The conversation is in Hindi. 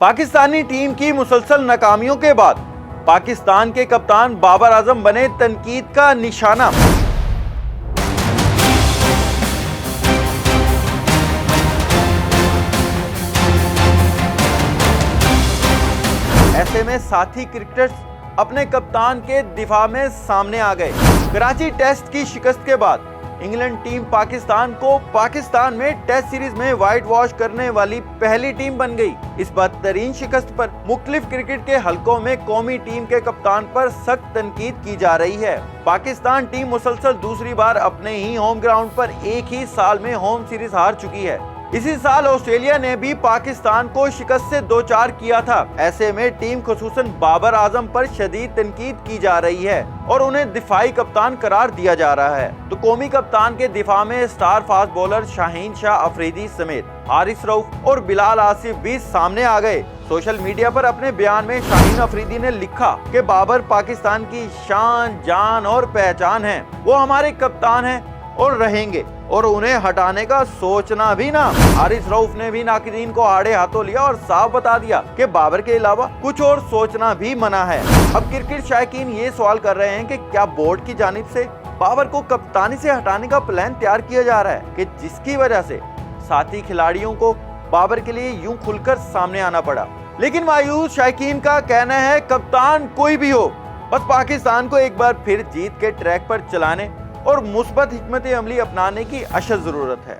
पाकिस्तानी टीम की मुसलसल नाकामियों के बाद पाकिस्तान के कप्तान बाबर आजम बने तनकीद का निशाना। ऐसे में साथी क्रिकेटर्स अपने कप्तान के दिफा में सामने आ गए। कराची टेस्ट की शिकस्त के बाद इंग्लैंड टीम पाकिस्तान को पाकिस्तान में टेस्ट सीरीज में व्हाइट वॉश करने वाली पहली टीम बन गई। इस बदतरीन शिकस्त पर मुख्तलिफ क्रिकेट के हलकों में कौमी टीम के कप्तान पर सख्त तनकीद की जा रही है। पाकिस्तान टीम मुसलसल दूसरी बार अपने ही होम ग्राउंड पर एक ही साल में होम सीरीज हार चुकी है। इसी साल ऑस्ट्रेलिया ने भी पाकिस्तान को शिकस्त से 2-4 किया था। ऐसे में टीम खुसूसन बाबर आजम पर शदीद तनकीद की जा रही है और उन्हें दिफाई कप्तान करार दिया जा रहा है। तो कौमी कप्तान के दिफा में star fast bowler Shaheen Shah Afridi समेत हारिस रऊफ और बिलाल आसिफ भी सामने आ गए। सोशल मीडिया पर अपने बयान में शाहीन अफरीदी ने लिखा कि बाबर पाकिस्तान की शान, जान और पहचान है। वो हमारे कप्तान हैं और रहेंगे और उन्हें हटाने का सोचना भी ना। हारिस रऊफ ने भी नाक़दीन को आड़े हाथों लिया और साफ बता दिया कि बाबर के अलावा कुछ और सोचना भी मना है। अब क्रिकेट शायकीन ये सवाल कर रहे हैं कि क्या बोर्ड की जानिब से बाबर को कप्तानी से हटाने का प्लान तैयार किया जा रहा है कि जिसकी वजह से साथी खिलाड़ियों को बाबर के लिए यूं खुलकर सामने आना पड़ा। लेकिन मायूस शायकीन का कहना है कप्तान कोई भी हो, बस पाकिस्तान को एक बार फिर जीत के ट्रैक पर चलाने और मुस्बत हिकमत अमली अपनाने की अशद जरूरत है।